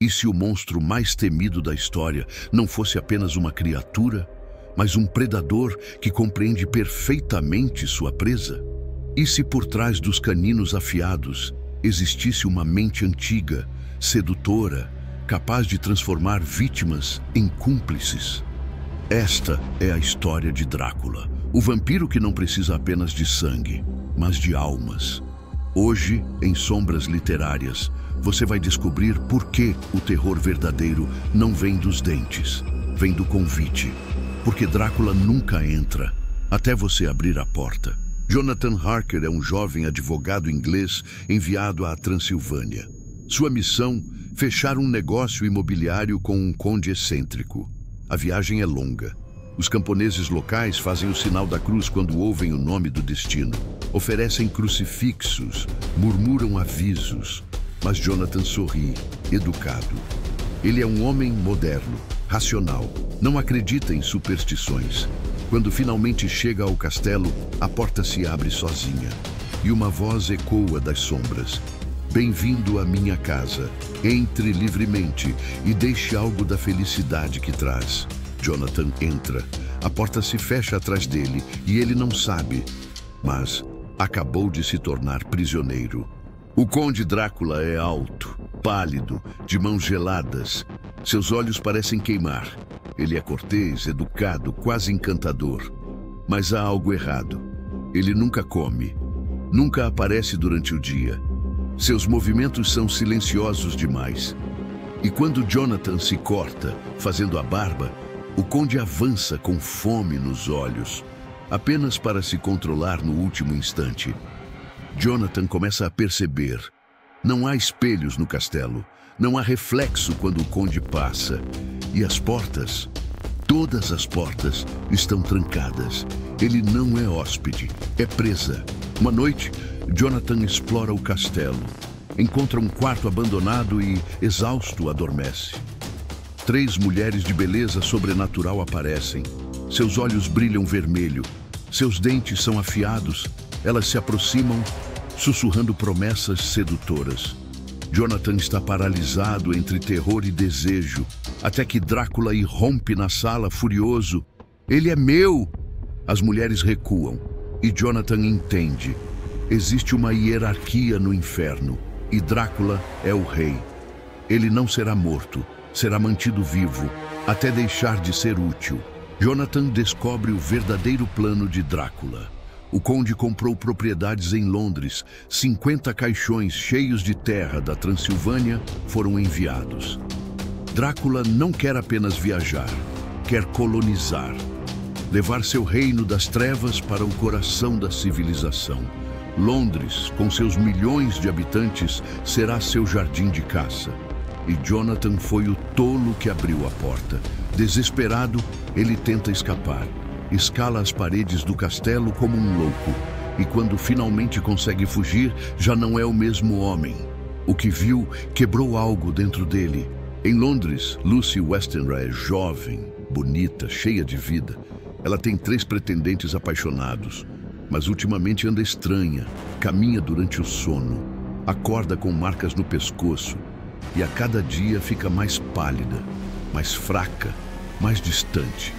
E se o monstro mais temido da história não fosse apenas uma criatura, mas um predador que compreende perfeitamente sua presa? E se por trás dos caninos afiados existisse uma mente antiga, sedutora, capaz de transformar vítimas em cúmplices? Esta é a história de Drácula, o vampiro que não precisa apenas de sangue, mas de almas. Hoje, em Sombras Literárias, você vai descobrir por que o terror verdadeiro não vem dos dentes, vem do convite. Porque Drácula nunca entra, até você abrir a porta. Jonathan Harker é um jovem advogado inglês enviado à Transilvânia. Sua missão, fechar um negócio imobiliário com um conde excêntrico. A viagem é longa. Os camponeses locais fazem o sinal da cruz quando ouvem o nome do destino. Oferecem crucifixos, murmuram avisos. Mas Jonathan sorri, educado. Ele é um homem moderno, racional, não acredita em superstições. Quando finalmente chega ao castelo, a porta se abre sozinha. E uma voz ecoa das sombras. Bem-vindo à minha casa. Entre livremente e deixe algo da felicidade que traz. Jonathan entra. A porta se fecha atrás dele e ele não sabe, mas acabou de se tornar prisioneiro. O Conde Drácula é alto, pálido, de mãos geladas. Seus olhos parecem queimar. Ele é cortês, educado, quase encantador. Mas há algo errado. Ele nunca come, nunca aparece durante o dia. Seus movimentos são silenciosos demais. E quando Jonathan se corta, fazendo a barba, o conde avança com fome nos olhos, apenas para se controlar no último instante. Jonathan começa a perceber. Não há espelhos no castelo. Não há reflexo quando o conde passa. E as portas, todas as portas, estão trancadas. Ele não é hóspede, é presa. Uma noite, Jonathan explora o castelo. Encontra um quarto abandonado e, exausto, adormece. 3 mulheres de beleza sobrenatural aparecem. Seus olhos brilham vermelho. Seus dentes são afiados. Elas se aproximam, sussurrando promessas sedutoras. Jonathan está paralisado entre terror e desejo, até que Drácula irrompe na sala furioso. Ele é meu! As mulheres recuam, e Jonathan entende. Existe uma hierarquia no inferno, e Drácula é o rei. Ele não será morto, será mantido vivo, até deixar de ser útil. Jonathan descobre o verdadeiro plano de Drácula. O conde comprou propriedades em Londres. 50 caixões cheios de terra da Transilvânia foram enviados. Drácula não quer apenas viajar, quer colonizar. Levar seu reino das trevas para o coração da civilização. Londres, com seus milhões de habitantes, será seu jardim de caça. E Jonathan foi o tolo que abriu a porta. Desesperado, ele tenta escapar. Escala as paredes do castelo como um louco. E quando finalmente consegue fugir, já não é o mesmo homem. O que viu quebrou algo dentro dele. Em Londres, Lucy Westenra é jovem, bonita, cheia de vida. Ela tem 3 pretendentes apaixonados. Mas ultimamente anda estranha, caminha durante o sono, acorda com marcas no pescoço. E a cada dia fica mais pálida, mais fraca, mais distante.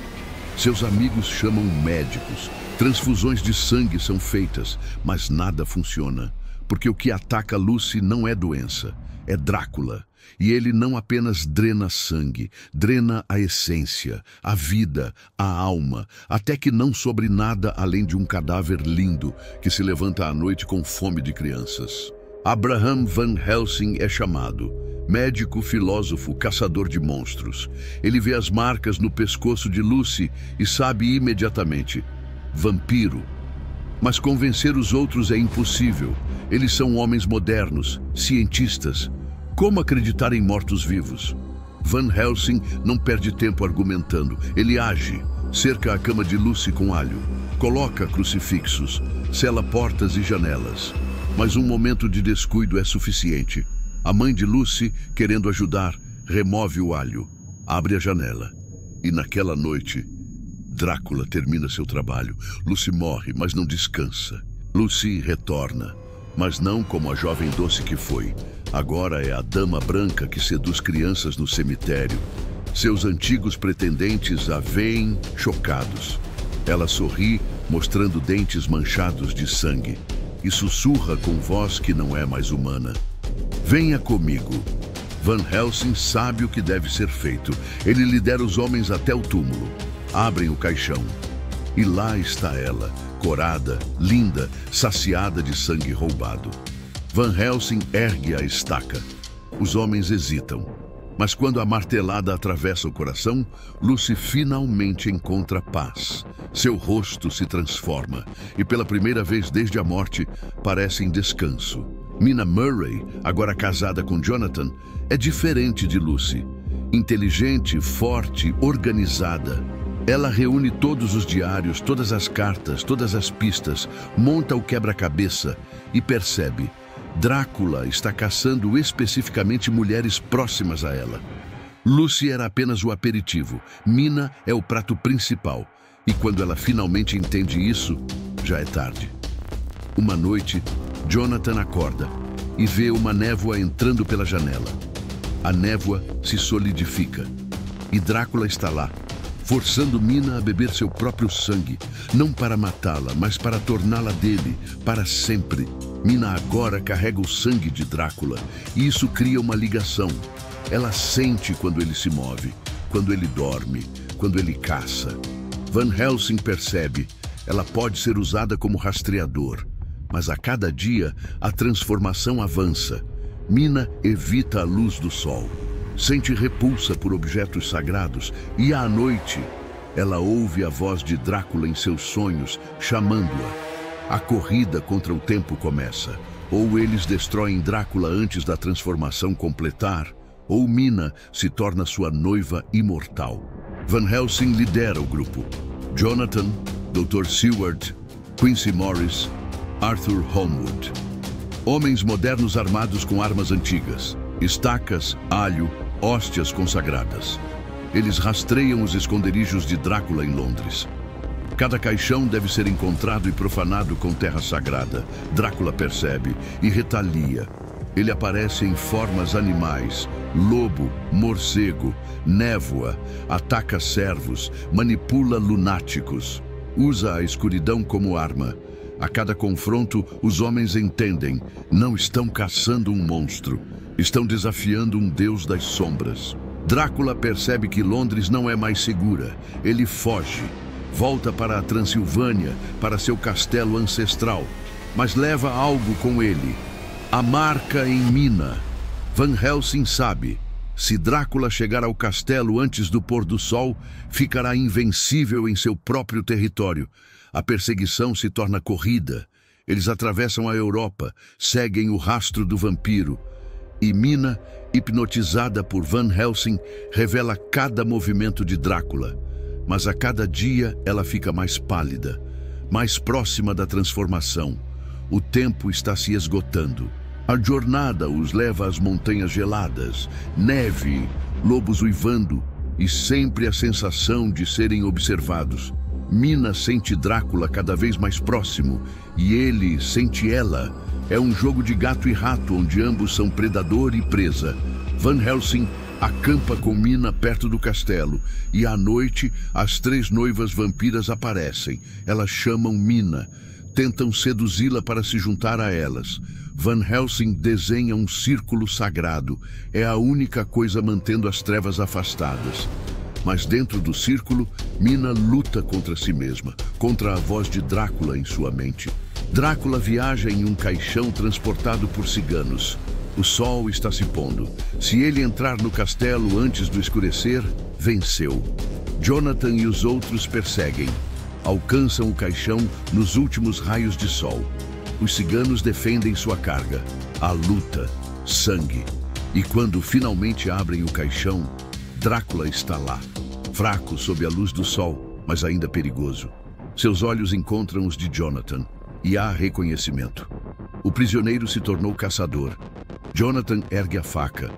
Seus amigos chamam médicos, transfusões de sangue são feitas, mas nada funciona, porque o que ataca Lucy não é doença, é Drácula. E ele não apenas drena sangue, drena a essência, a vida, a alma, até que não sobre nada além de um cadáver lindo que se levanta à noite com fome de crianças. Abraham Van Helsing é chamado. Médico, filósofo, caçador de monstros. Ele vê as marcas no pescoço de Lucy e sabe imediatamente: vampiro. Mas convencer os outros é impossível. Eles são homens modernos, cientistas. Como acreditar em mortos-vivos? Van Helsing não perde tempo argumentando. Ele age, cerca a cama de Lucy com alho, coloca crucifixos, sela portas e janelas. Mas um momento de descuido é suficiente. A mãe de Lucy, querendo ajudar, remove o alho, abre a janela. E naquela noite, Drácula termina seu trabalho. Lucy morre, mas não descansa. Lucy retorna. Mas não como a jovem doce que foi. Agora é a dama branca que seduz crianças no cemitério. Seus antigos pretendentes a veem chocados. Ela sorri, mostrando dentes manchados de sangue, e sussurra com voz que não é mais humana. Venha comigo. Van Helsing sabe o que deve ser feito. Ele lidera os homens até o túmulo. Abrem o caixão. E lá está ela, corada, linda, saciada de sangue roubado. Van Helsing ergue a estaca. Os homens hesitam. Mas quando a martelada atravessa o coração, Lucy finalmente encontra paz. Seu rosto se transforma e, pela primeira vez desde a morte, parece em descanso. Mina Murray, agora casada com Jonathan, é diferente de Lucy. Inteligente, forte, organizada. Ela reúne todos os diários, todas as cartas, todas as pistas, monta o quebra-cabeça e percebe: Drácula está caçando especificamente mulheres próximas a ela. Lucy era apenas o aperitivo, Mina é o prato principal. E quando ela finalmente entende isso, já é tarde. Uma noite, Jonathan acorda e vê uma névoa entrando pela janela. A névoa se solidifica e Drácula está lá, forçando Mina a beber seu próprio sangue, não para matá-la, mas para torná-la dele, para sempre. Mina agora carrega o sangue de Drácula, e isso cria uma ligação. Ela sente quando ele se move, quando ele dorme, quando ele caça. Van Helsing percebe, ela pode ser usada como rastreador, mas a cada dia a transformação avança. Mina evita a luz do sol. Sente repulsa por objetos sagrados e, à noite, ela ouve a voz de Drácula em seus sonhos, chamando-a. A corrida contra o tempo começa. Ou eles destroem Drácula antes da transformação completar, ou Mina se torna sua noiva imortal. Van Helsing lidera o grupo. Jonathan, Dr. Seward, Quincy Morris, Arthur Holmwood. Homens modernos armados com armas antigas, estacas, alho, hóstias consagradas. Eles rastreiam os esconderijos de Drácula em Londres. Cada caixão deve ser encontrado e profanado com terra sagrada. Drácula percebe e retalia. Ele aparece em formas animais, lobo, morcego, névoa, ataca servos, manipula lunáticos, usa a escuridão como arma. A cada confronto, os homens entendem, não estão caçando um monstro, estão desafiando um deus das sombras. Drácula percebe que Londres não é mais segura. Ele foge, volta para a Transilvânia, para seu castelo ancestral, mas leva algo com ele. A marca em Mina. Van Helsing sabe, se Drácula chegar ao castelo antes do pôr do sol, ficará invencível em seu próprio território. A perseguição se torna corrida. Eles atravessam a Europa, seguem o rastro do vampiro. E Mina, hipnotizada por Van Helsing, revela cada movimento de Drácula. Mas a cada dia ela fica mais pálida, mais próxima da transformação. O tempo está se esgotando. A jornada os leva às montanhas geladas, neve, lobos uivando e sempre a sensação de serem observados. Mina sente Drácula cada vez mais próximo e ele sente ela. É um jogo de gato e rato onde ambos são predador e presa. Van Helsing acampa com Mina perto do castelo e à noite as três noivas vampiras aparecem. Elas chamam Mina, tentam seduzi-la para se juntar a elas. Van Helsing desenha um círculo sagrado. É a única coisa mantendo as trevas afastadas. Mas dentro do círculo, Mina luta contra si mesma, contra a voz de Drácula em sua mente. Drácula viaja em um caixão transportado por ciganos. O sol está se pondo. Se ele entrar no castelo antes do escurecer, venceu. Jonathan e os outros perseguem. Alcançam o caixão nos últimos raios de sol. Os ciganos defendem sua carga. Há luta, sangue. E quando finalmente abrem o caixão, Drácula está lá, fraco sob a luz do sol, mas ainda perigoso. Seus olhos encontram os de Jonathan e há reconhecimento. O prisioneiro se tornou caçador. Jonathan ergue a faca.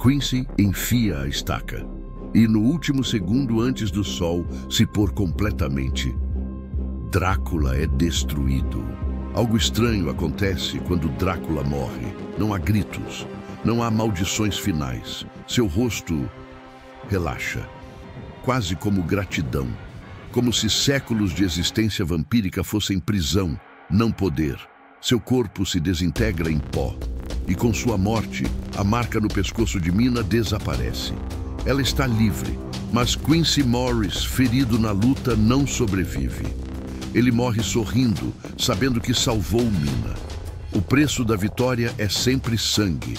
Quincy enfia a estaca. E no último segundo antes do sol se pôr completamente, Drácula é destruído. Algo estranho acontece quando Drácula morre. Não há gritos, não há maldições finais. Seu rosto relaxa, quase como gratidão, como se séculos de existência vampírica fossem prisão, não poder. Seu corpo se desintegra em pó, e com sua morte, a marca no pescoço de Mina desaparece. Ela está livre, mas Quincy Morris, ferido na luta, não sobrevive. Ele morre sorrindo, sabendo que salvou Mina. O preço da vitória é sempre sangue,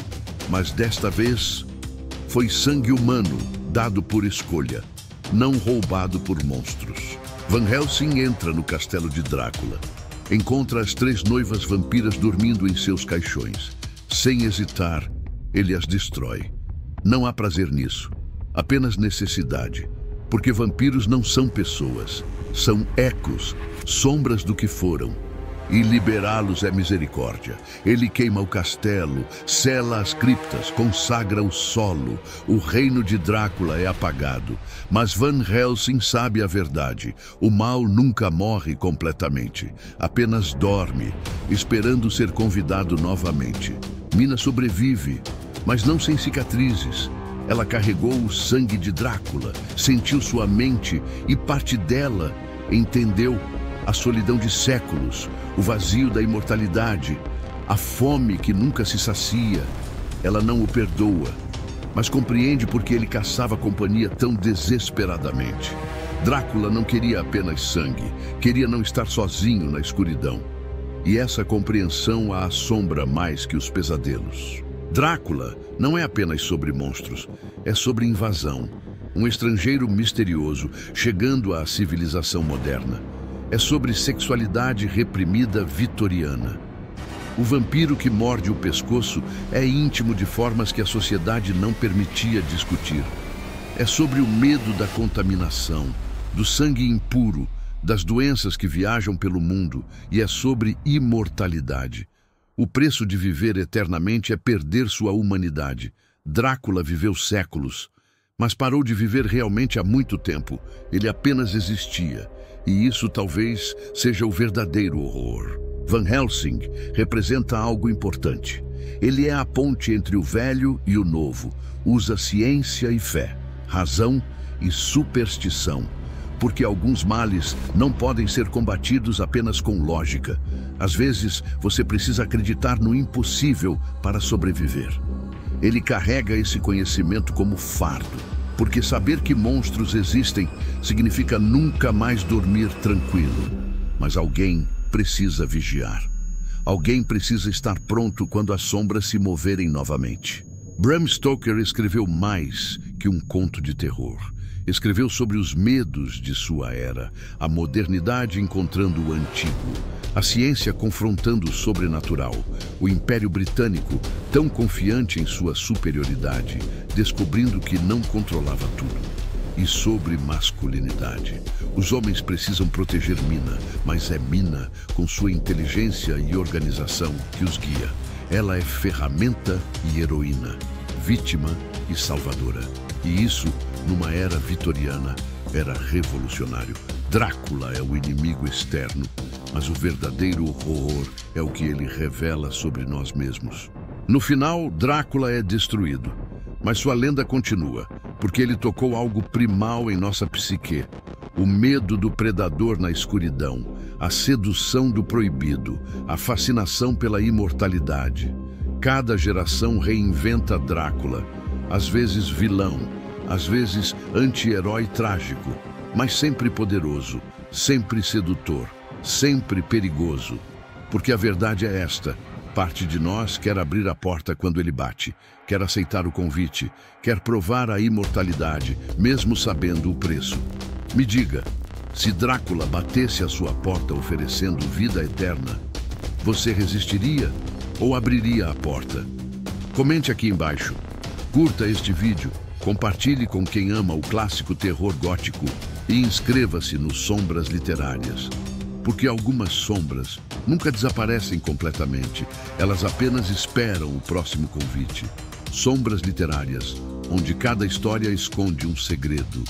mas desta vez foi sangue humano, dado por escolha, não roubado por monstros. Van Helsing entra no castelo de Drácula. Encontra as 3 noivas vampiras dormindo em seus caixões. Sem hesitar, ele as destrói. Não há prazer nisso, apenas necessidade. Porque vampiros não são pessoas, são ecos, sombras do que foram. E liberá-los é misericórdia. Ele queima o castelo, sela as criptas, consagra o solo. O reino de Drácula é apagado. Mas Van Helsing sabe a verdade. O mal nunca morre completamente. Apenas dorme, esperando ser convidado novamente. Mina sobrevive, mas não sem cicatrizes. Ela carregou o sangue de Drácula, sentiu sua mente e parte dela entendeu a solidão de séculos, o vazio da imortalidade, a fome que nunca se sacia. Ela não o perdoa, mas compreende porque ele caçava companhia tão desesperadamente. Drácula não queria apenas sangue, queria não estar sozinho na escuridão. E essa compreensão a assombra mais que os pesadelos. Drácula não é apenas sobre monstros, é sobre invasão. Um estrangeiro misterioso chegando à civilização moderna. É sobre sexualidade reprimida vitoriana. O vampiro que morde o pescoço é íntimo de formas que a sociedade não permitia discutir. É sobre o medo da contaminação, do sangue impuro, das doenças que viajam pelo mundo, e é sobre imortalidade. O preço de viver eternamente é perder sua humanidade. Drácula viveu séculos, mas parou de viver realmente há muito tempo. Ele apenas existia. E isso talvez seja o verdadeiro horror. Van Helsing representa algo importante. Ele é a ponte entre o velho e o novo. Usa ciência e fé, razão e superstição. Porque alguns males não podem ser combatidos apenas com lógica. Às vezes, você precisa acreditar no impossível para sobreviver. Ele carrega esse conhecimento como fardo. Porque saber que monstros existem significa nunca mais dormir tranquilo. Mas alguém precisa vigiar. Alguém precisa estar pronto quando as sombras se moverem novamente. Bram Stoker escreveu mais que um conto de terror. Escreveu sobre os medos de sua era, a modernidade encontrando o antigo, a ciência confrontando o sobrenatural, o Império Britânico, tão confiante em sua superioridade, descobrindo que não controlava tudo. E sobre masculinidade. Os homens precisam proteger Mina, mas é Mina, com sua inteligência e organização, que os guia. Ela é ferramenta e heroína, vítima e salvadora. E isso, numa era vitoriana, era revolucionário. Drácula é o inimigo externo, mas o verdadeiro horror é o que ele revela sobre nós mesmos. No final, Drácula é destruído, mas sua lenda continua, porque ele tocou algo primal em nossa psique. O medo do predador na escuridão, a sedução do proibido, a fascinação pela imortalidade. Cada geração reinventa Drácula, às vezes vilão, às vezes anti-herói trágico, mas sempre poderoso, sempre sedutor, sempre perigoso. Porque a verdade é esta: parte de nós quer abrir a porta quando ele bate, quer aceitar o convite, quer provar a imortalidade, mesmo sabendo o preço. Me diga, se Drácula batesse à sua porta oferecendo vida eterna, você resistiria ou abriria a porta? Comente aqui embaixo. Curta este vídeo, compartilhe com quem ama o clássico terror gótico e inscreva-se no Sombras Literárias. Porque algumas sombras nunca desaparecem completamente, elas apenas esperam o próximo convite. Sombras Literárias, onde cada história esconde um segredo.